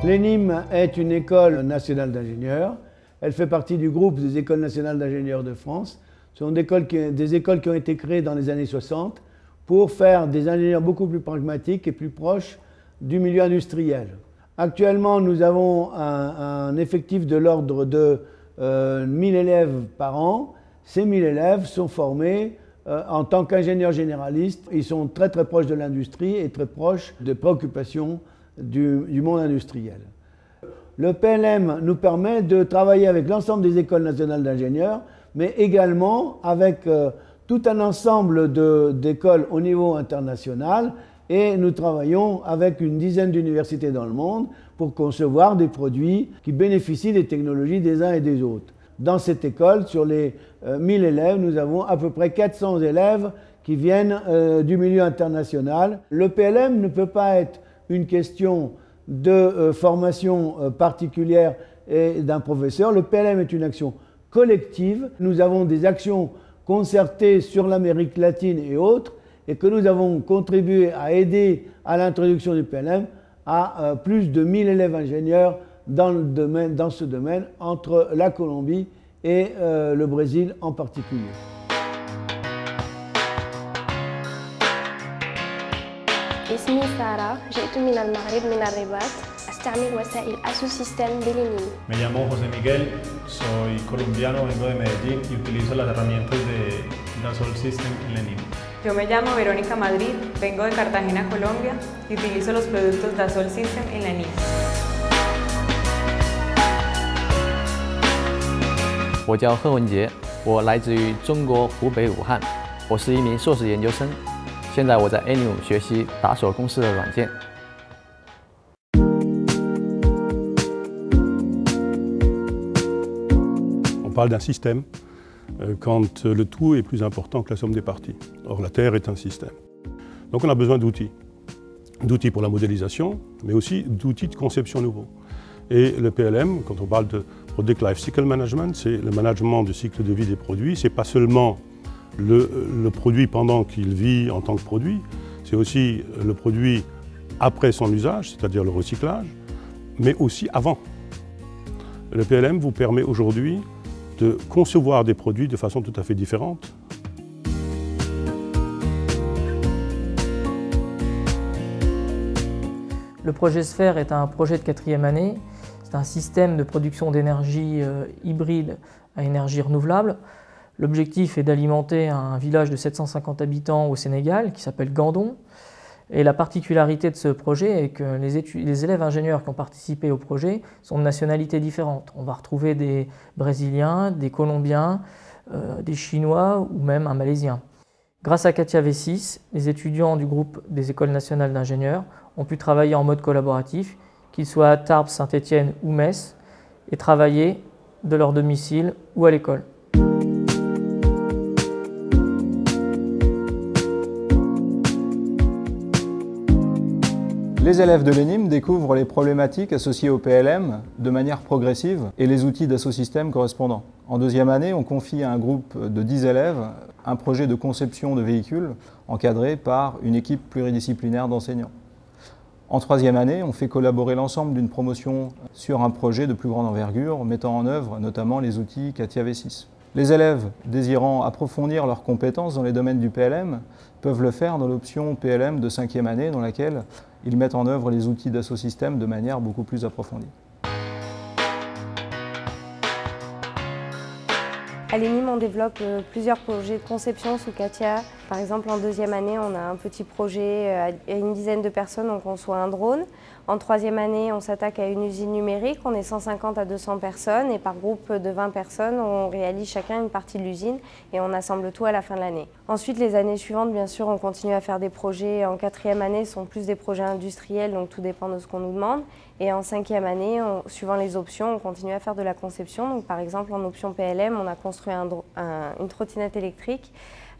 L'ENIM est une école nationale d'ingénieurs. Elle fait partie du groupe des écoles nationales d'ingénieurs de France. Ce sont des écoles qui ont été créées dans les années 60 pour faire des ingénieurs beaucoup plus pragmatiques et plus proches du milieu industriel. Actuellement, nous avons un effectif de l'ordre de 1000 élèves par an. Ces 1000 élèves sont formés en tant qu'ingénieurs généralistes. Ils sont très très proches de l'industrie et très proches des préoccupations du monde industriel. Le PLM nous permet de travailler avec l'ensemble des écoles nationales d'ingénieurs, mais également avec tout un ensemble d'écoles au niveau international, et nous travaillons avec une dizaine d'universités dans le monde pour concevoir des produits qui bénéficient des technologies des uns et des autres. Dans cette école, sur les 1000 élèves, nous avons à peu près 400 élèves qui viennent du milieu international. Le PLM ne peut pas être une question de formation particulière et d'un professeur. Le PLM est une action collective. Nous avons des actions concertées sur l'Amérique latine et autres, et que nous avons contribué à aider à l'introduction du PLM à plus de 1000 élèves ingénieurs dans ce domaine, entre la Colombie et le Brésil en particulier. اسمي سارة، جئت من المغرب من الرباط، أستعمل وسائل ASUSystem de l'ENIM. Me llamo José Miguel, soy colombiano, vengo de Medellín y utilizo las herramientas de Dassault System en l'ENIM. Yo me llamo Verónica Madrid, vengo de Cartagena, Colombia y utilizo los productos Dassault System en l'ENIM. 我叫贺文杰，我来自于中国湖北武汉，我是一名硕士研究生。现在我在 ENIM 学习达索公司的软件。On parle d'un système quand le tout est plus important que la somme des parties. Or, la Terre est un système. Donc on a besoin d'outils. D'outils pour la modélisation, mais aussi d'outils de conception nouveaux. Et le PLM, quand on parle de Product Life Cycle Management, c'est le management du cycle de vie des produits. C'est pas seulement le produit pendant qu'il vit en tant que produit, c'est aussi le produit après son usage, c'est-à-dire le recyclage, mais aussi avant. Le PLM vous permet aujourd'hui de concevoir des produits de façon tout à fait différente. Le projet Sphère est un projet de 4e année. C'est un système de production d'énergie hybride à énergie renouvelable. L'objectif est d'alimenter un village de 750 habitants au Sénégal qui s'appelle Gandon. Et la particularité de ce projet est que les élèves ingénieurs qui ont participé au projet sont de nationalités différentes. On va retrouver des Brésiliens, des Colombiens, des Chinois ou même un Malaisien. Grâce à Katia V6, les étudiants du groupe des écoles nationales d'ingénieurs ont pu travailler en mode collaboratif, qu'ils soient à Tarbes, Saint-Étienne ou Metz, et travailler de leur domicile ou à l'école. Les élèves de l'ENIM découvrent les problématiques associées au PLM de manière progressive et les outils Dassault Systèmes correspondants. En 2e année, on confie à un groupe de 10 élèves un projet de conception de véhicules encadré par une équipe pluridisciplinaire d'enseignants. En 3e année, on fait collaborer l'ensemble d'une promotion sur un projet de plus grande envergure, mettant en œuvre notamment les outils Katia V6. Les élèves désirant approfondir leurs compétences dans les domaines du PLM peuvent le faire dans l'option PLM de 5e année, dans laquelle ils mettent en œuvre les outils Dassault Systèmes de manière beaucoup plus approfondie. À l'ENIM, on développe plusieurs projets de conception sous Katia. Par exemple, en 2e année, on a un petit projet à une dizaine de personnes, on conçoit un drone. En 3e année, on s'attaque à une usine numérique, on est 150 à 200 personnes et par groupe de 20 personnes, on réalise chacun une partie de l'usine et on assemble tout à la fin de l'année. Ensuite, les années suivantes, bien sûr, on continue à faire des projets. En 4e année, ce sont plus des projets industriels, donc tout dépend de ce qu'on nous demande. Et en 5e année, suivant les options, on continue à faire de la conception. Donc, par exemple, en option PLM, on a construit une trottinette électrique.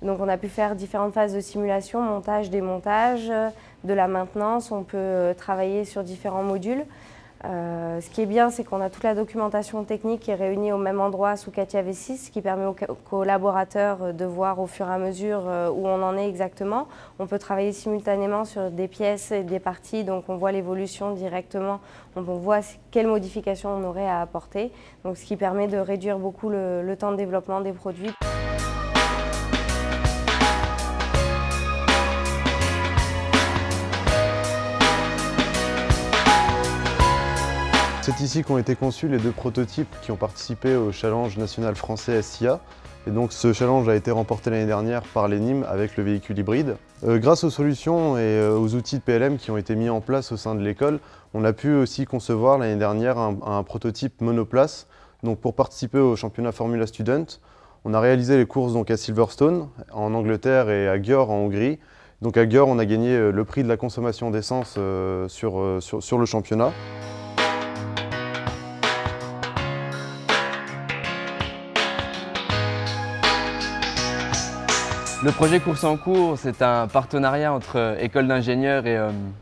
Donc on a pu faire différentes phases de simulation, montage, démontage, de la maintenance. On peut travailler sur différents modules. Ce qui est bien, c'est qu'on a toute la documentation technique qui est réunie au même endroit sous CATIA V6, ce qui permet aux collaborateurs de voir au fur et à mesure où on en est exactement. On peut travailler simultanément sur des pièces et des parties, donc on voit l'évolution directement, on voit quelles modifications on aurait à apporter, donc ce qui permet de réduire beaucoup le temps de développement des produits. C'est ici qu'ont été conçus les 2 prototypes qui ont participé au challenge national français SIA. Et donc ce challenge a été remporté l'année dernière par l'ENIM avec le véhicule hybride. Grâce aux solutions et aux outils de PLM qui ont été mis en place au sein de l'école, on a pu aussi concevoir l'année dernière un prototype monoplace. Donc pour participer au championnat Formula Student, on a réalisé les courses donc à Silverstone en Angleterre et à Győr en Hongrie. Donc à Győr, on a gagné le prix de la consommation d'essence sur le championnat. Le projet Course en cours, c'est un partenariat entre écoles d'ingénieurs et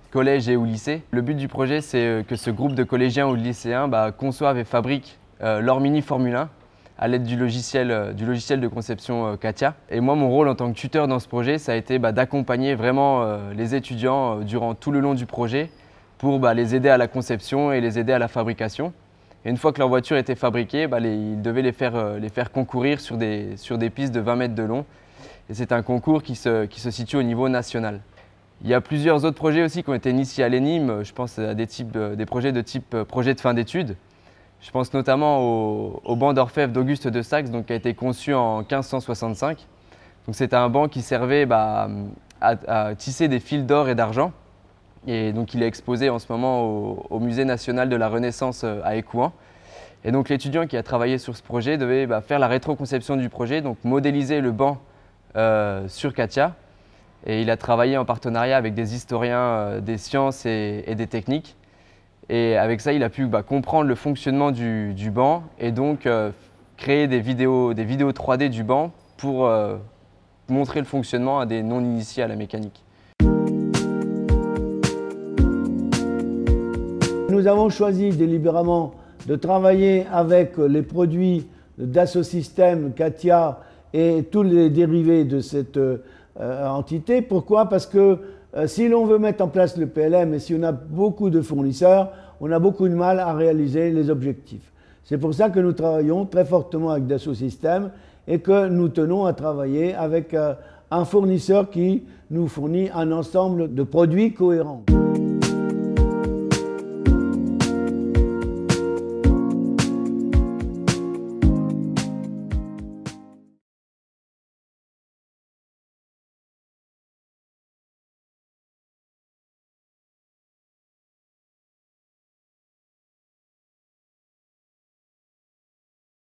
collèges et ou lycées. Le but du projet, c'est que ce groupe de collégiens ou de lycéens conçoivent et fabriquent leur mini Formule 1 à l'aide du logiciel de conception CATIA. Et moi, mon rôle en tant que tuteur dans ce projet, ça a été d'accompagner vraiment les étudiants durant tout le long du projet pour les aider à la conception et les aider à la fabrication. Et une fois que leur voiture était fabriquée, ils devaient les faire concourir sur des pistes de 20 mètres de long. Et c'est un concours qui se situe au niveau national. Il y a plusieurs autres projets aussi qui ont été initiés à l'ENIM. Je pense à des projets de type projet de fin d'études. Je pense notamment au banc d'orfèvre d'Auguste de Saxe, qui a été conçu en 1565. C'était un banc qui servait à tisser des fils d'or et d'argent. Et donc il est exposé en ce moment au Musée national de la Renaissance à Écouen. Et donc l'étudiant qui a travaillé sur ce projet devait faire la rétroconception du projet, donc modéliser le banc sur CATIA, et il a travaillé en partenariat avec des historiens des sciences et des techniques, et avec ça il a pu comprendre le fonctionnement du banc et donc créer des vidéos 3D du banc pour montrer le fonctionnement à des non-initiés à la mécanique. Nous avons choisi délibérément de travailler avec les produits Dassault Systèmes, CATIA et tous les dérivés de cette entité. Pourquoi? Parce que si l'on veut mettre en place le PLM et si on a beaucoup de fournisseurs, on a beaucoup de mal à réaliser les objectifs. C'est pour ça que nous travaillons très fortement avec Dassault Systèmes et que nous tenons à travailler avec un fournisseur qui nous fournit un ensemble de produits cohérents.